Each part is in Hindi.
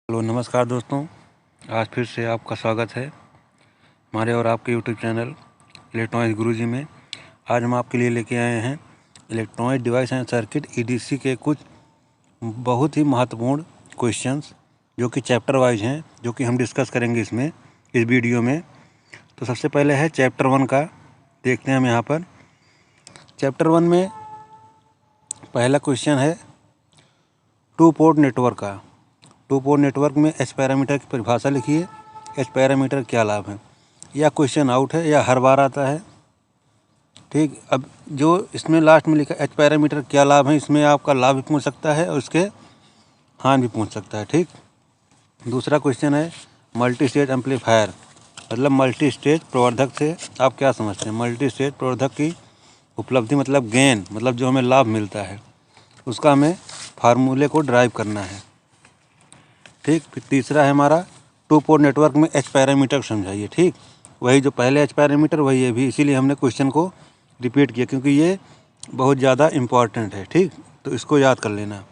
हेलो नमस्कार दोस्तों, आज फिर से आपका स्वागत है हमारे और आपके यूट्यूब चैनल इलेक्ट्रॉनिक्स गुरुजी में। आज हम आपके लिए लेके आए हैं electronic device and circuit EDC के कुछ बहुत ही महत्वपूर्ण क्वेश्चंस जो कि चैप्टर वाइज हैं, जो कि हम डिस्कस करेंगे इस वीडियो में। तो सबसे पहले है चैप्टर 1 का, देखते हैं हम यहाँ पर। चैप्टर 1 में पहला क्वेश्चन है 2 पोर्ट नेटवर्क का। 2 पोर्ट नेटवर्क में एच पैरामीटर की परिभाषा लिखिए। एच पैरामीटर क्या लाभ है? या क्वेश्चन आउट है या हर बार आता है। ठीक, अब जो इसमें लास्ट में लिखा एच पैरामीटर क्या लाभ है, इसमें आपका लाभ भी पूछ सकता है और इसके हानि भी पूछ सकता है। ठीक, दूसरा क्वेश्चन है मल्टी स्टेज एम्पलीफायर, मतलब मल्टी स्टेज प्रवर्धक से आप क्या समझते हैं? मल्टी स्टेज प्रवर्धक की उपलब्धि मतलब गेन, मतलब जो हमें लाभ मिलता है उसका हमें फार्मूले को ड्राइव करना है। ठीक, फिर तीसरा है हमारा 2 पोर्ट नेटवर्क में एच पैरामीटर समझाइए। ठीक, वही जो पहले एच पैरामीटर वही है भी, इसीलिए हमने क्वेश्चन को रिपीट किया क्योंकि ये बहुत ज़्यादा इम्पॉर्टेंट है। ठीक, तो इसको याद कर लेना।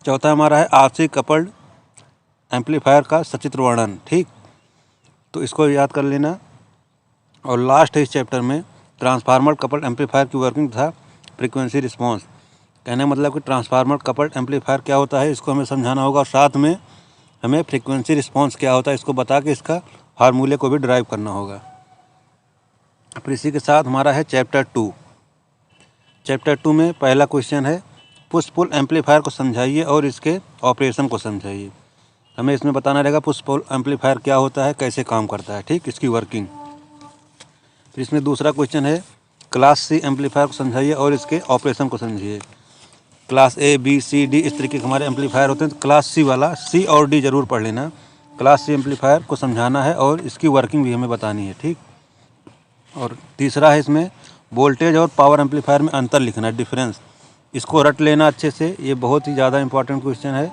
चौथा हमारा है आरसी कपल्ड एम्पलीफायर का सचित्र वर्णन। ठीक, तो इसको याद कर लेना। और लास्ट है इस चैप्टर में ट्रांसफार्मर कपल्ड एम्पलीफायर की वर्किंग तथा फ्रीक्वेंसी रिस्पॉन्स। कहने मतलब कि ट्रांसफार्मर कपल्ड एम्पलीफायर क्या होता है, इसको हमें समझाना होगा और साथ में हमें फ्रीक्वेंसी रिस्पॉन्स क्या होता है इसको बता के इसका फार्मूले को भी ड्राइव करना होगा। फिर इसी के साथ हमारा है चैप्टर 2। चैप्टर 2 में पहला क्वेश्चन है पुश पुल एम्पलीफायर को समझाइए और इसके ऑपरेशन को समझाइए। हमें इसमें बताना रहेगा पुश पुल एम्पलीफायर क्या होता है, कैसे काम करता है, ठीक, इसकी वर्किंग। फिर इसमें दूसरा क्वेश्चन है क्लास सी एम्पलीफायर को समझाइए और इसके ऑपरेशन को समझिए। Class A B C D इस तरीके के हमारे एम्पलीफायर होते हैं, तो क्लास सी वाला सी और डी जरूर पढ़ लेना। क्लास सी एम्पलीफायर को समझाना है और इसकी वर्किंग भी हमें बतानी है। ठीक, और तीसरा है इसमें वोल्टेज और पावर एम्पलीफायर में अंतर लिखना है, डिफरेंस। इसको रट लेना अच्छे से, ये बहुत ही ज़्यादा इंपॉर्टेंट क्वेश्चन है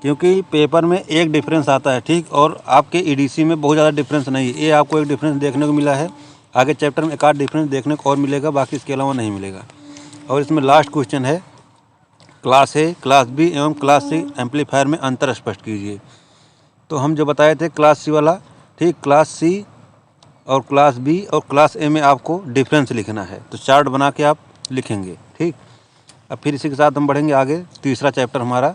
क्योंकि पेपर में एक डिफरेंस आता है। ठीक, और आपके ईडीसी में बहुत ज़्यादा डिफरेंस नहीं है। ये आपको एक डिफरेंस देखने को मिला है, आगे चैप्टर में एक आध डिफरेंस देखने को और मिलेगा, बाकी इसके अलावा नहीं मिलेगा। और इसमें लास्ट क्वेश्चन है क्लास ए, क्लास बी एवं क्लास सी एम्पलीफायर में अंतर स्पष्ट कीजिए। तो हम जो बताए थे क्लास सी वाला, ठीक, क्लास सी और क्लास बी और क्लास ए में आपको डिफरेंस लिखना है, तो चार्ट बना के आप लिखेंगे। ठीक, अब फिर इसी के साथ हम बढ़ेंगे आगे। तीसरा चैप्टर हमारा,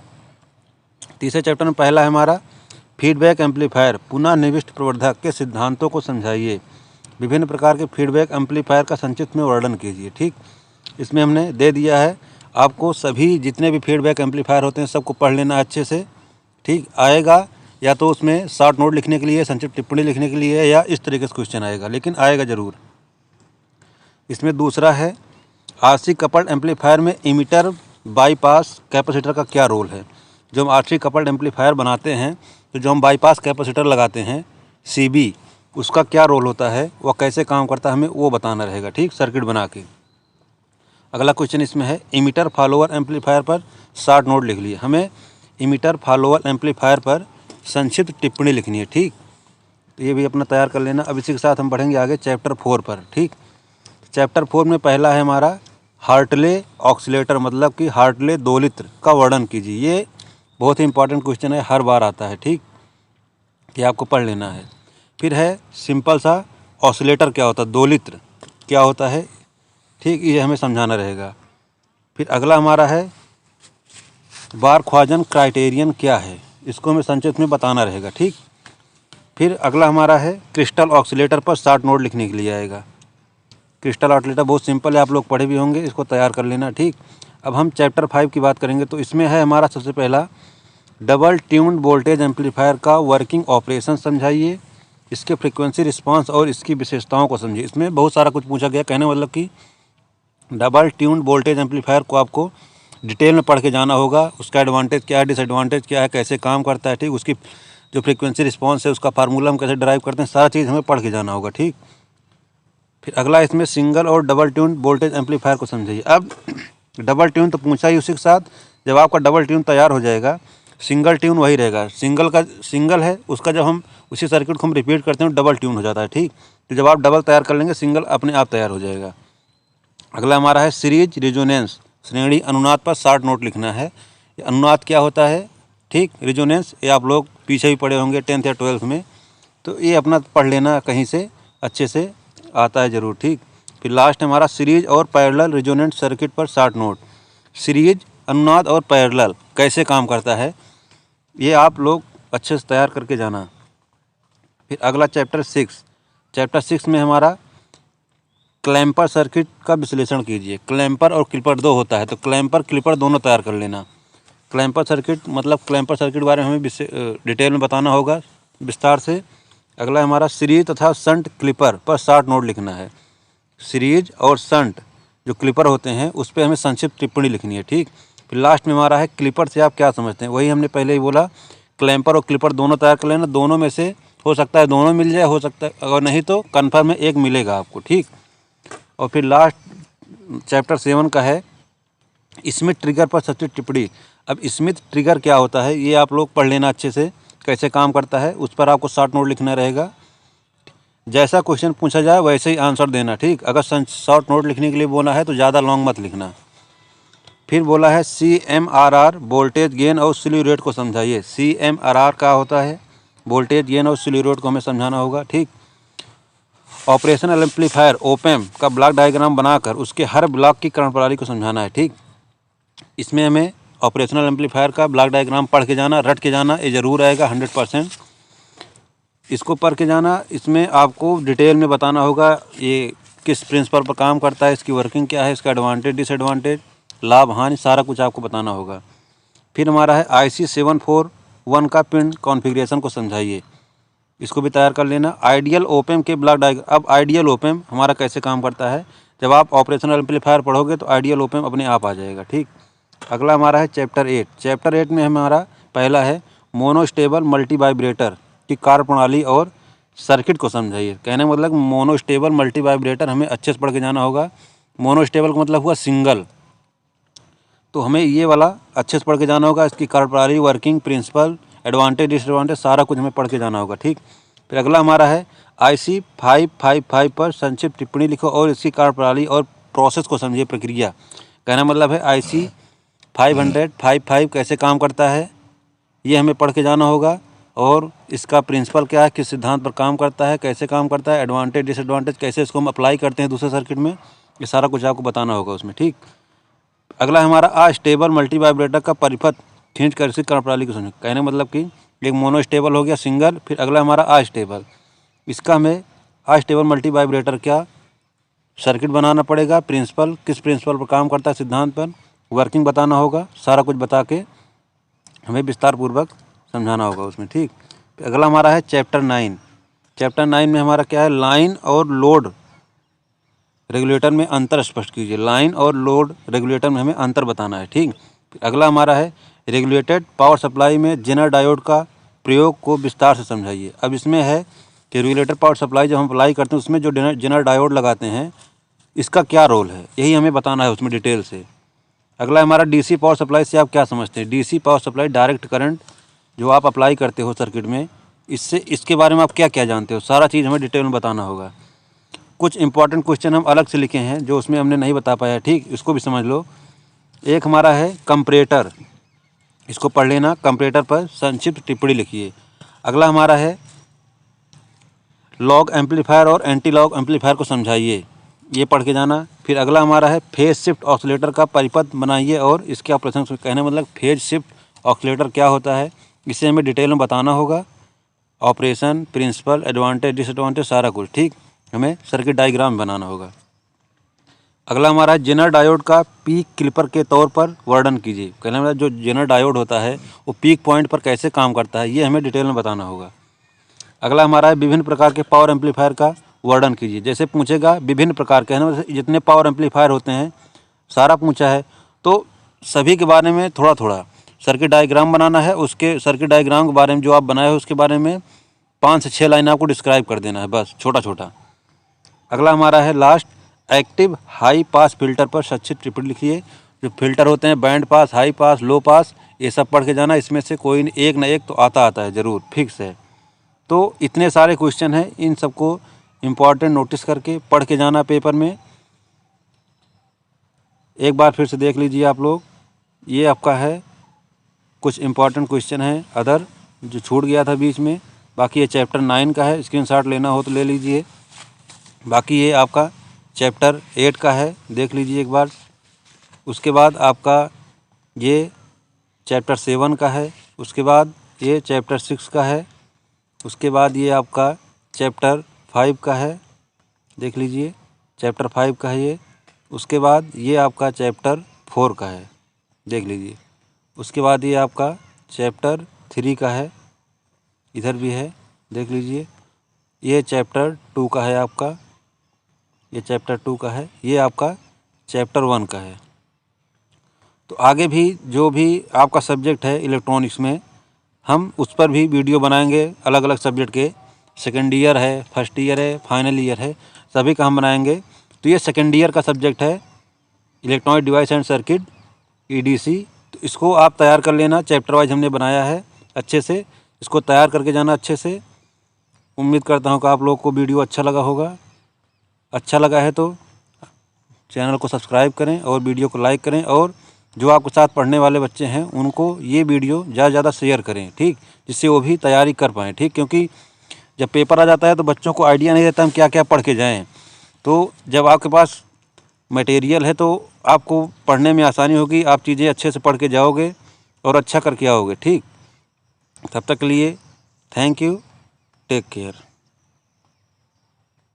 तीसरे चैप्टर में पहला है हमारा फीडबैक एम्पलीफायर पुनः निविष्ट प्रवर्धक के सिद्धांतों को समझाइए। विभिन्न प्रकार के फीडबैक एम्पलीफायर का संक्षिप्त में वर्णन कीजिए। ठीक, इसमें हमने दे दिया है आपको, सभी जितने भी फीडबैक एम्पलीफायर होते हैं सबको पढ़ लेना अच्छे से। ठीक, आएगा या तो उसमें शॉर्ट नोट लिखने के लिए, संक्षिप्त टिप्पणी लिखने के लिए, या इस तरीके से क्वेश्चन आएगा, लेकिन आएगा ज़रूर। इसमें दूसरा है आरसी कपल्ड एम्पलीफायर में इमीटर बाईपास कैपेसिटर का क्या रोल है। जो हम आरसी कपल्ड एम्पलीफायर बनाते हैं, तो जो हम बाईपास कैपेसिटर लगाते हैं सीबी, उसका क्या रोल होता है, वह कैसे काम करता है, हमें वो बताना रहेगा। ठीक, सर्किट बना के। अगला क्वेश्चन इसमें है इमीटर फॉलोअर एम्पलीफायर पर शॉर्ट नोट लिख लिए। हमें इमीटर फॉलोअर एम्पलीफायर पर संक्षिप्त टिप्पणी लिखनी है। ठीक, तो ये भी अपना तैयार कर लेना। अब इसी के साथ हम बढ़ेंगे आगे चैप्टर 4 पर। ठीक, चैप्टर 4 में पहला है हमारा हार्टले ऑक्सीलेटर, मतलब कि हार्टले दोलित्र का वर्णन कीजिए। ये बहुत ही इंपॉर्टेंट क्वेश्चन है, हर बार आता है। ठीक, ये आपको पढ़ लेना है। फिर है सिंपल सा ऑसिलेटर क्या होता है, दोलित्र क्या होता है, ठीक, ये हमें समझाना रहेगा। फिर अगला हमारा है बार-ख्वाजन क्राइटेरियन क्या है, इसको हमें संक्षिप्त में बताना रहेगा। ठीक, फिर अगला हमारा है क्रिस्टल ऑक्सीलेटर पर शॉर्ट नोट लिखने के लिए आएगा। क्रिस्टल ऑक्सीलेटर बहुत सिंपल है, आप लोग पढ़े भी होंगे, इसको तैयार कर लेना। ठीक, अब हम चैप्टर 5 की बात करेंगे, तो इसमें है हमारा सबसे पहला डबल ट्यून्ड वोल्टेज एम्पलीफायर का वर्किंग ऑपरेशन समझाइए, इसके फ्रीक्वेंसी रिस्पांस और इसकी विशेषताओं को समझिए। इसमें बहुत सारा कुछ पूछा गया, कहने मतलब कि डबल ट्यून्ड वोल्टेज एम्पलीफायर को आपको डिटेल में पढ़ के जाना होगा। उसका एडवांटेज क्या है, डिसएडवांटेज क्या है, कैसे काम करता है, ठीक, उसकी जो फ्रीक्वेंसी रिस्पांस है उसका फार्मूला हम कैसे ड्राइव करते हैं, सारा चीज़ हमें पढ़ के जाना होगा। ठीक, फिर अगला इसमें सिंगल और डबल ट्यून वोल्टेज एम्पलीफायर को समझिए। अब डबल ट्यून तो पूछा ही, उसी के साथ जब आपका डबल ट्यून तैयार हो जाएगा, सिंगल ट्यून वही रहेगा। सिंगल का सिंगल है, उसका जब हम उसी सर्किट को हम रिपीट करते हैं डबल ट्यून हो जाता है। ठीक, तो जब आप डबल तैयार कर लेंगे, सिंगल अपने आप तैयार हो जाएगा। अगला हमारा है सीरीज रिजोनेंस, श्रेणी अनुनाद पर शॉर्ट नोट लिखना है। अनुनाद क्या होता है, ठीक। रिजोनेंस ये आप लोग पीछे भी पढ़े होंगे 10th या 12th में, तो ये अपना पढ़ लेना कहीं से, अच्छे से आता है ज़रूर, ठीक। फिर लास्ट हमारा सीरीज और पैरेलल रिजोनेंट सर्किट पर शॉर्ट नोट। सीरीज, अनुनाद और पैरेलल कैसे काम करता है ये आप लोग अच्छे से तैयार करके जाना। फिर अगला चैप्टर 6 में हमारा क्लैम्पर सर्किट का विश्लेषण कीजिए। क्लैम्पर और क्लिपर दो होता है, तो क्लैम्पर क्लिपर दोनों तैयार कर लेना। क्लैम्पर सर्किट मतलब क्लैम्पर सर्किट के बारे में हमें डिटेल में बताना होगा विस्तार से। अगला हमारा सीरीज तथा शंट क्लिपर पर शॉर्ट नोट लिखना है। सीरीज और शंट जो क्लिपर होते हैं उस पर हमें संक्षिप्त टिप्पणी लिखनी है, ठीक। फिर लास्ट में हमारा है क्लिपर से आप क्या समझते हैं, वही हमने पहले ही बोला। क्लैम्पर और क्लिपर दोनों तैयार कर लेना, दोनों में से हो सकता है दोनों मिल जाए, हो सकता है अगर नहीं तो कन्फर्म में एक मिलेगा आपको, ठीक। और फिर लास्ट चैप्टर 7 का है स्मिथ ट्रिगर पर सच्ची टिप्पणी। अब स्मिथ ट्रिगर क्या होता है ये आप लोग पढ़ लेना अच्छे से, कैसे काम करता है उस पर आपको शॉर्ट नोट लिखना रहेगा। जैसा क्वेश्चन पूछा जाए वैसे ही आंसर देना, ठीक। अगर शॉर्ट नोट लिखने के लिए बोला है तो ज़्यादा लॉन्ग मत लिखना। फिर बोला है CMRR वोल्टेज गेन और स्लीव रेट को समझाइए। CMRR क्या होता है, वोल्टेज गेन और स्लीव रेट को हमें समझाना होगा, ठीक। ऑपरेशनल एम्पलीफायर ओपैम्प का ब्लॉक डायग्राम बनाकर उसके हर ब्लॉक की करंट प्रणाली को समझाना है, ठीक। इसमें हमें ऑपरेशनल एम्पलीफायर का ब्लॉक डायग्राम पढ़ के जाना, रट के जाना, ये ज़रूर आएगा 100%। इसको पढ़ के जाना, इसमें आपको डिटेल में बताना होगा ये किस प्रिंसिपल पर काम करता है, इसकी वर्किंग क्या है, इसका एडवांटेज डिसएडवांटेज, लाभ हानि, सारा कुछ आपको बताना होगा। फिर हमारा है IC 741 का पिन कॉन्फ़िगरेशन को समझाइए, इसको भी तैयार कर लेना। आइडियल ओपैम्प के ब्लॉक डायग्राम। अब आइडियल ओपैम्प हमारा कैसे काम करता है, जब आप ऑपरेशनल एम्पलीफायर पढ़ोगे तो आइडियल ओपैम्प अपने आप आ जाएगा, ठीक। अगला हमारा है चैप्टर 8 में हमारा पहला है मोनोस्टेबल मल्टी वाइब्रेटर की कार्यप्रणाली और सर्किट को समझाइए। कहने का मतलब मोनोस्टेबल मल्टी वाइब्रेटर हमें अच्छे से पढ़ के जाना होगा। मोनोस्टेबल का मतलब हुआ सिंगल, तो हमें ये वाला अच्छे से पढ़ के जाना होगा। इसकी कार्यप्रणाली, वर्किंग प्रिंसिपल, एडवांटेज डिसएडवांटेज सारा कुछ हमें पढ़ के जाना होगा, ठीक। फिर अगला हमारा है IC 555 पर संक्षिप्त टिप्पणी लिखो और इसकी कार्यप्रणाली और प्रोसेस को समझिए, प्रक्रिया। कहना मतलब है IC 555 कैसे काम करता है ये हमें पढ़ के जाना होगा, और इसका प्रिंसिपल क्या है, किस सिद्धांत पर काम करता है, कैसे काम करता है, एडवांटेज डिसएडवांटेज कैसे इसको हम अप्लाई करते हैं दूसरे सर्किट में, ये सारा कुछ आपको बताना होगा उसमें, ठीक। अगला हमारा अस्टेबल मल्टी वाइब्रेटर का परिपथ खींच कर इसकी कार्यप्रणाली को समझें। कहने मतलब कि एक मोनोस्टेबल हो गया सिंगल, फिर अगला हमारा अस्टेबल, इसका हमें अस्टेबल मल्टी वाइब्रेटर क्या सर्किट बनाना पड़ेगा, प्रिंसिपल किस प्रिंसिपल पर काम करता है, सिद्धांत पर, वर्किंग बताना होगा, सारा कुछ बता के हमें विस्तार पूर्वक समझाना होगा उसमें, ठीक। अगला हमारा है चैप्टर 9 में हमारा क्या है, लाइन और लोड रेगुलेटर में अंतर स्पष्ट कीजिए। लाइन और लोड रेगुलेटर में हमें अंतर बताना है, ठीक। अगला हमारा है रेगुलेटेड पावर सप्लाई में जेनर डायोड का प्रयोग को विस्तार से समझाइए। अब इसमें है कि रेगुलेटर पावर सप्लाई जब हम अप्लाई करते हैं उसमें जो जेनर डायोड लगाते हैं इसका क्या रोल है, यही हमें बताना है उसमें डिटेल से। अगला हमारा DC पावर सप्लाई से आप क्या समझते हैं। DC power supply direct current जो आप अप्लाई करते हो सर्किट में, इससे इसके बारे में आप क्या क्या जानते हो, सारा चीज़ हमें डिटेल में बताना होगा। कुछ इंपॉर्टेंट क्वेश्चन हम अलग से लिखे हैं जो उसमें हमने नहीं बता पाया, ठीक, इसको भी समझ लो। एक हमारा है कंपरेटर, इसको पढ़ लेना, कंपरेटर पर संक्षिप्त टिप्पणी लिखिए। अगला हमारा है लॉग एम्पलीफायर और एंटी लॉग एम्पलीफायर को समझाइए, ये पढ़ के जाना। फिर अगला हमारा है फेज शिफ्ट ऑसिलेटर का परिपथ बनाइए और इसके ऑपरेशन। कहने मतलब फेज शिफ्ट ऑसिलेटर क्या होता है इसे हमें डिटेल में बताना होगा, ऑपरेशन, प्रिंसिपल, एडवांटेज डिसएडवांटेज सारा कुछ, ठीक, हमें सर्किट डायग्राम बनाना होगा। अगला हमारा है जेनर डायोड का पीक क्लिपर के तौर पर वर्णन कीजिए। कहने मतलब जो जेनर डायोड होता है वो पीक पॉइंट पर कैसे काम करता है ये हमें डिटेल में बताना होगा। अगला हमारा है विभिन्न प्रकार के पावर एम्पलीफायर का वर्णन कीजिए। जैसे पूछेगा विभिन्न प्रकार के, है ना, जितने पावर एम्पलीफायर होते हैं सारा पूछा है तो सभी के बारे में थोड़ा थोड़ा सर्किट डायग्राम बनाना है। उसके सर्किट डायग्राम के बारे में जो आप बनाए हो उसके बारे में 5 से 6 लाइन आपको डिस्क्राइब कर देना है, बस छोटा छोटा। अगला हमारा है last active high pass filter पर संक्षिप्त टिप्पणी लिखिए। जो फिल्टर होते हैं बैंड पास, हाई पास, लो पास, ये सब पढ़ के जाना। इसमें से कोई एक ना एक तो आता है ज़रूर, फिक्स है। तो इतने सारे क्वेश्चन हैं, इन सबको इम्पॉर्टेंट नोटिस करके पढ़ के जाना पेपर में। एक बार फिर से देख लीजिए आप लोग, ये आपका है कुछ इम्पॉर्टेंट क्वेश्चन हैं अदर जो छूट गया था बीच में। बाकी ये चैप्टर 9 का है, स्क्रीनशॉट लेना हो तो ले लीजिए। बाकी ये आपका चैप्टर 8 का है, देख लीजिए एक बार। उसके बाद आपका ये चैप्टर 7 का है। उसके बाद ये चैप्टर 6 का है। उसके बाद ये आपका चैप्टर 5 का है, देख लीजिए चैप्टर 5 का है ये। उसके बाद ये आपका चैप्टर 4 का है, देख लीजिए। उसके बाद ये आपका चैप्टर 3 का है, इधर भी है, देख लीजिए। ये चैप्टर 2 का है आपका, ये चैप्टर 2 का है। ये आपका चैप्टर 1 का है। तो आगे भी जो भी आपका सब्जेक्ट है इलेक्ट्रॉनिक्स में, हम उस पर भी वीडियो बनाएंगे अलग अलग सब्जेक्ट के। सेकेंड ईयर है, फर्स्ट ईयर है, फाइनल ईयर है, सभी का हम बनाएंगे। तो ये सेकेंड ईयर का सब्जेक्ट है electronic device and circuit EDC। तो इसको आप तैयार कर लेना, चैप्टर वाइज हमने बनाया है अच्छे से। इसको तैयार करके जाना अच्छे से। उम्मीद करता हूँ कि आप लोग को वीडियो अच्छा लगा होगा। अच्छा लगा है तो चैनल को सब्सक्राइब करें और वीडियो को लाइक करें, और जो आपके साथ पढ़ने वाले बच्चे हैं उनको ये वीडियो ज़्यादा से ज़्यादा शेयर करें, ठीक, जिससे वो भी तैयारी कर पाएँ, ठीक। क्योंकि जब पेपर आ जाता है तो बच्चों को आइडिया नहीं रहता हम क्या क्या पढ़ के जाएँ। तो जब आपके पास मटेरियल है तो आपको पढ़ने में आसानी होगी, आप चीज़ें अच्छे से पढ़ के जाओगे और अच्छा करके आओगे, ठीक। तब तक के लिए थैंक यू, टेक केयर।